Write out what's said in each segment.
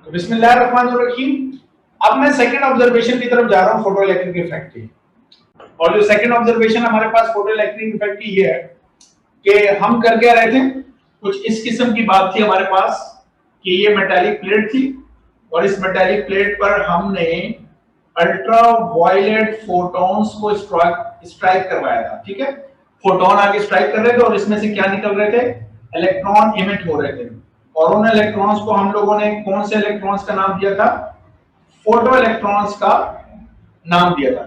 तो बिस्मिल्लाहिर्रहमानिर्रहीम। अब मैं सेकंड ऑब्जर्वेशन की तरफ जा रहा हूं फोटो इलेक्ट्रिक इफेक्ट की। और जो सेकंड ऑब्जर्वेशन हमारे पास फोटो इलेक्ट्रिक इफेक्ट की ये है कि हम कर क्या रहे थे, कुछ इस किस्म की बात थी हमारे पास कि ये मेटालिक प्लेट थी और इस मेटालिक प्लेट पर हमने अल्ट्रा वायलेट फोटॉन्स को स्ट्राइक करवाया था। ठीक है, फोटोन आगे स्ट्राइक कर रहे थे और इसमें से क्या निकल रहे थे, इलेक्ट्रॉन इमिट हो रहे थे। और उन इलेक्ट्रॉन्स को हम लोगों ने कौन से इलेक्ट्रॉन्स का नाम दिया था, फोटो इलेक्ट्रॉन्स का नाम दिया था।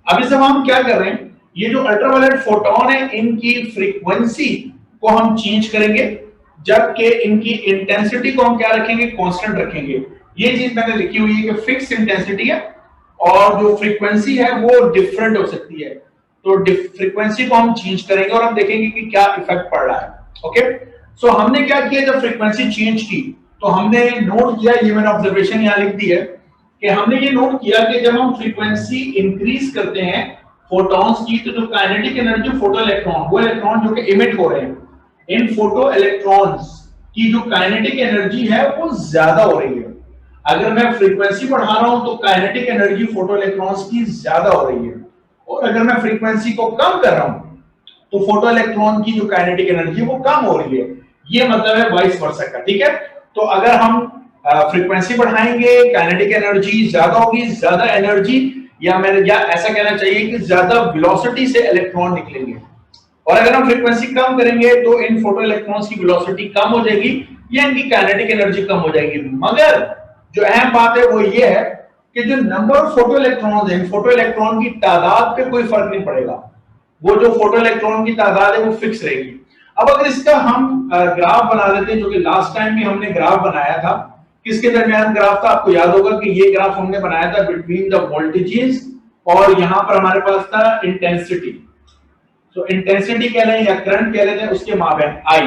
अभी जब हम क्या कर रहे हैं, ये जो अल्ट्रावायलेट फोटोन है इनकी फ्रीक्वेंसी को हम चेंज करेंगे, जबकि इनकी इंटेंसिटी को हम क्या रखेंगे, कांस्टेंट रखेंगे। ये चीज मैंने लिखी हुई है कि फिक्स इंटेंसिटी है और जो फ्रीक्वेंसी है वो डिफरेंट हो सकती है। तो फ्रीक्वेंसी को हम चेंज करेंगे और हम देखेंगे कि क्या इफेक्ट पड़ रहा है। ओके, सो हमने क्या किया, जब फ्रीक्वेंसी चेंज की तो हमने नोट किया, ये मैंने ऑब्जर्वेशन यहां लिख दी है कि हमने ये नोट किया कि जब हम फ्रीक्वेंसी इंक्रीज करते हैं फोटॉन्स की, तो जो काइनेटिक एनर्जी फोटो इलेक्ट्रॉन, वो इलेक्ट्रॉन जो कि इमिट हो रहे हैं, इन फोटो इलेक्ट्रॉन्स की जो काइनेटिक एनर्जी है वो ज्यादा हो रही है। अगर मैं फ्रीक्वेंसी बढ़ा रहा हूं तो काइनेटिक एनर्जी फोटो इलेक्ट्रॉन्स की ज्यादा हो रही है, और अगर मैं फ्रीक्वेंसी को कम कर रहा हूं तो फोटो इलेक्ट्रॉन की जो काइनेटिक एनर्जी वो कम हो रही है। ये मतलब है वाइस वर्सा का। ठीक है, तो अगर हम फ्रीक्वेंसी बढ़ाएंगे, काइनेटिक एनर्जी ज्यादा होगी, ज्यादा एनर्जी या ऐसा कहना चाहिए कि ज्यादा वेलोसिटी से इलेक्ट्रॉन निकलेंगे। और अगर हम फ्रीक्वेंसी कम करेंगे तो इन फोटो इलेक्ट्रॉन्स की वेलोसिटी कम हो जाएगी या इनकी काइनेटिक एनर्जी कम हो जाएगी। मगर जो अहम बात है वो ये है कि जो नंबर ऑफ फोटो इलेक्ट्रॉन है, फोटो इलेक्ट्रॉन की तादाद पे कोई फर्क नहीं पड़ेगा। वो जो फोटो इलेक्ट्रॉन की तादाद है वो फिक्स रहेगी। अब अगर इसका हम ग्राफ बना लेते हैं, जो कि लास्ट टाइम भी हमने ग्राफ बनाया था, किसके दरमियान ग्राफ था, आपको याद होगा कि ये ग्राफ हमने बनाया था बिटवीन द वोल्टेजेस, और यहां पर हमारे पास था इंटेंसिटी। तो इंटेंसिटी कह लें या करंट कह लेते हैं, उसके माबैन आई,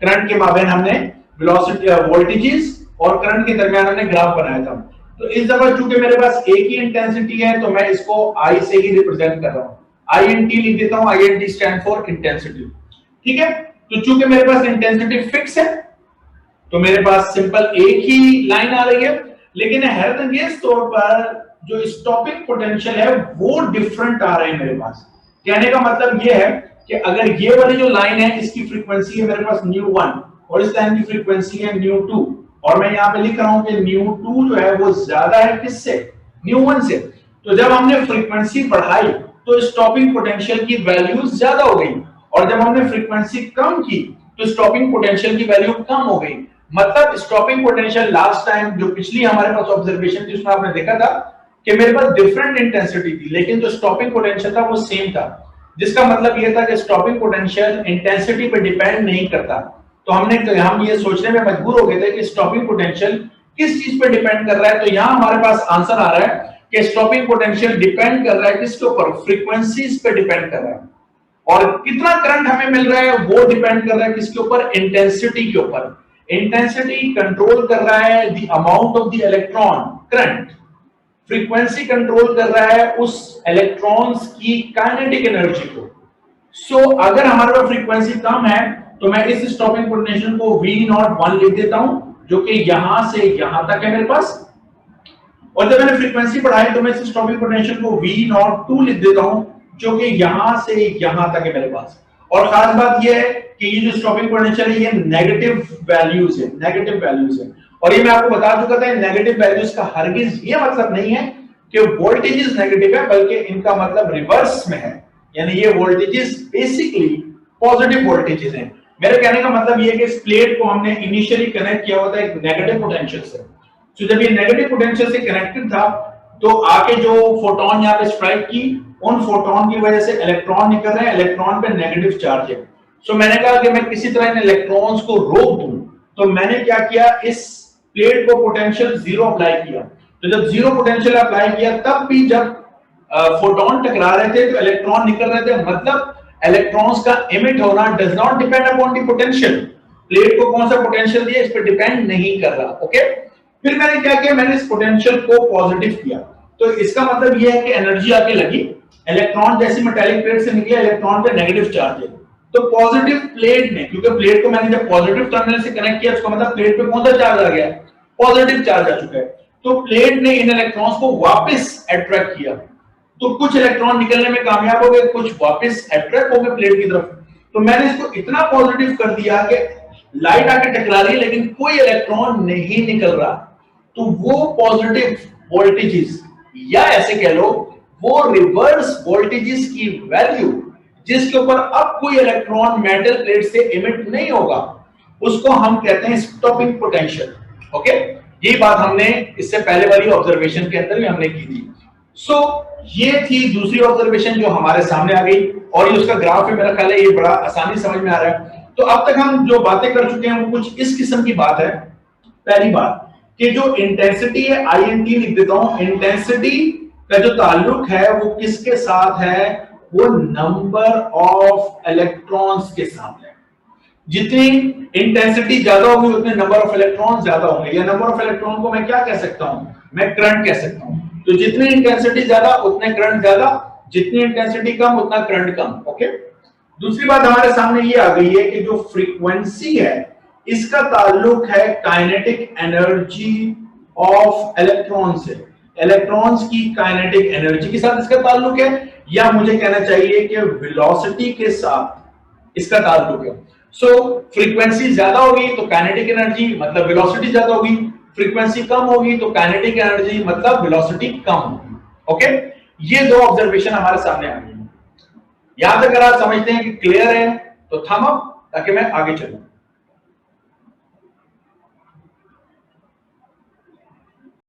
करंट के माबैन हमने वेलोसिटी, वोल्टेजेस और करंट के दरमियान हमने ग्राफ बनाया था। तो इस दफा चूंकि मेरे पास एक ही इंटेंसिटी है तो मैं इसको आई से ही रिप्रेजेंट कर रहा हूं, INT लिख देता हूं, INT स्टैंड फॉर इंटेंसिटी। ठीक है, तो चूंकि मेरे पास इंटेंसिटी फिक्स है तो मेरे पास सिंपल एक ही लाइन आ रही है, लेकिन हैरतअंगेज तौर पर जो स्टॉपिंग पोटेंशियल है वो डिफरेंट आ रहे हैं मेरे पास। कहने का मतलब ये है कि अगर ये वाली जो लाइन है इसकी फ्रीक्वेंसी है मेरे पास ν1 और इस लाइन की फ्रीक्वेंसी है ν2, और मैं यहां पे लिख रहा हूं कि ν2 जो है वो ज्यादा है किससे, ν1 से। तो जब हमने फ्रीक्वेंसी बढ़ाई तो स्टॉपिंग पोटेंशियल की वैल्यू ज्यादा हो गई, और जब हमने फ्रीक्वेंसी कम की तो स्टॉपिंग पोटेंशियल की वैल्यू कम हो गई। मतलब स्टॉपिंग पोटेंशियल लास्ट टाइम जो पिछली हमारे पास ऑब्जर्वेशन थी उसमें आपने देखा था कि मेरे पास डिफरेंट इंटेंसिटी थी, लेकिन जो स्टॉपिंग पोटेंशियल था वो सेम था, जिसका मतलब ये था कि स्टॉपिंग पोटेंशियल इंटेंसिटी पे डिपेंड नहीं करता। तो हम ये सोचने में मजबूर हो गए थे कि स्टॉपिंग पोटेंशियल किस चीज पे डिपेंड कर रहा है। तो यहां हमारे पास आंसर आ रहा है कि स्टॉपिंग पोटेंशियल डिपेंड कर रहा है किसके ऊपर, फ्रीक्वेंसीज पे डिपेंड कर रहा है, और कितना करंट हमें मिल रहा है वो डिपेंड कर रहा है किसके ऊपर, इंटेंसिटी के ऊपर। इंटेंसिटी कंट्रोल कर रहा है the amount of the electron current, frequency control कर रहा है उस इलेक्ट्रॉन्स की काइनेटिक एनर्जी को। सो अगर हमारे पास फ्रीक्वेंसी कम है तो मैं इस स्टॉपिंग पोटेंशियल को V01 लिख देता हूं, जो कि यहां से यहां तक है मेरे पास, और जब मैंने फ्रीक्वेंसी बढ़ाई तो मैं इस स्टॉपिंग पोटेंशियल को V02 लिख देता हूं, जो कि यहां से यहां तक है मेरे पास। और खास बात यह है कि ये जो स्टॉपिंग पोटेंशियल है ये नेगेटिव वैल्यूज है, नेगेटिव वैल्यूज है। और ये मैं आपको बता चुका था, नेगेटिव वैल्यूज का हरगिज ये मतलब नहीं है कि वोल्टेजेस नेगेटिव है, बल्कि इनका मतलब रिवर्स में है, यानी ये वोल्टेजेस बेसिकली पॉजिटिव वोल्टेजेस हैं। मेरे कहने का मतलब ये है कि इस प्लेट को हमने इनिशियली कनेक्ट किया हुआ था एक नेगेटिव पोटेंशियल से। तो जब ये नेगेटिव पोटेंशियल से कनेक्टेड था तो आके जो फोटोन यहाँ पे स्ट्राइक की, उन फोटोन की वजह से इलेक्ट्रॉन निकल रहे हैं, इलेक्ट्रॉन पे नेगेटिव चार्ज है। सो मैंने कहा कि मैं किसी तरह इन इलेक्ट्रॉन्स को रोक दूं, तो मैंने क्या किया, इस प्लेट को पोटेंशियल जीरो अप्लाई किया। तो जब जीरो पोटेंशियल अप्लाई किया तब भी जब फोटोन टकरा रहे थे तो इलेक्ट्रॉन निकल रहे थे, मतलब इलेक्ट्रॉन्स का इमिट होना does not depend upon the potential. Plate को कौन सा पोटेंशियल दिया इस पर डिपेंड नहीं कर रहा। ओके, फिर मैंने क्या किया, मैंने इस पोटेंशियल को पॉजिटिव किया। तो इसका मतलब यह है कि एनर्जी आके लगी, इलेक्ट्रॉन जैसी मेटालिक प्लेट से निकले, इलेक्ट्रॉन पे नेगेटिव चार्ज है। तो पॉजिटिव प्लेट में, क्योंकि प्लेट को मैंने जब पॉजिटिव टर्मिनल से कनेक्ट किया उसका मतलब प्लेट पे कौन सा चार्ज आ गया, पॉजिटिव चार्ज आ चुका है, तो प्लेट ने इन इलेक्ट्रॉन्स को वापस अट्रैक्ट किया, तो कुछ इलेक्ट्रॉन निकलने में कामयाब हो गए, कुछ वापस अट्रैक्ट हो गए प्लेट की तरफ। तो मैंने इसको इतना पॉजिटिव कर दिया कि लाइट आके टकरा रही है लेकिन कोई इलेक्ट्रॉन नहीं निकल रहा, तो वो पॉजिटिव वोल्टेजेस या ऐसे कह लो वो रिवर्स वोल्टेजेस की वैल्यू जिसके ऊपर अब कोई इलेक्ट्रॉन मेटल प्लेट से इमिट नहीं होगा, उसको हम कहते हैं स्टॉपिंग पोटेंशियल। ओके, ये बात हमने इससे पहले वाली ऑब्जर्वेशन के अंदर भी हमने की थी। सो ये थी दूसरी ऑब्जर्वेशन जो हमारे सामने आ गई, और ये उसका ग्राफ है, मेरा ख्याल है ये बड़ा आसानी समझ में आ रहा है। तो अब तक हम जो बातें कर चुके हैं वो कुछ इस किस्म की बात है। पहली बात कि जो इंटेंसिटी है, INT लिख देता हूं, इंटेंसिटी का जो ताल्लुक है वो किसके साथ है, वो नंबर ऑफ इलेक्ट्रॉन्स के साथ है। जितनी इंटेंसिटी ज्यादा होगी उतने नंबर ऑफ इलेक्ट्रॉन ज्यादा होंगे, या नंबर ऑफ इलेक्ट्रॉन को मैं क्या कह सकता हूं, मैं करंट कह सकता हूं। तो जितनी इंटेंसिटी ज्यादा उतने करंट ज्यादा, जितनी इंटेंसिटी कम उतना करंट कम। ओके, दूसरी बात हमारे सामने ये आ गई है कि जो फ्रीक्वेंसी है इसका ताल्लुक है काइनेटिक एनर्जी ऑफ इलेक्ट्रॉन से, इलेक्ट्रॉन्स की काइनेटिक एनर्जी के साथ इसका ताल्लुक है, या मुझे कहना चाहिए कि वेलोसिटी के साथ इसका ताल्लुक है। सो फ्रीक्वेंसी ज्यादा होगी तो काइनेटिक एनर्जी मतलब वेलोसिटी ज्यादा होगी, फ्रीक्वेंसी कम होगी तो काइनेटिक एनर्जी मतलब वेलोसिटी कम होगी। ओके, ये दो ऑब्जर्वेशन हमारे सामने आ गई। यहां तक अगर आप समझते हैं कि क्लियर है तो थम अप, ताकि मैं आगे चलूं।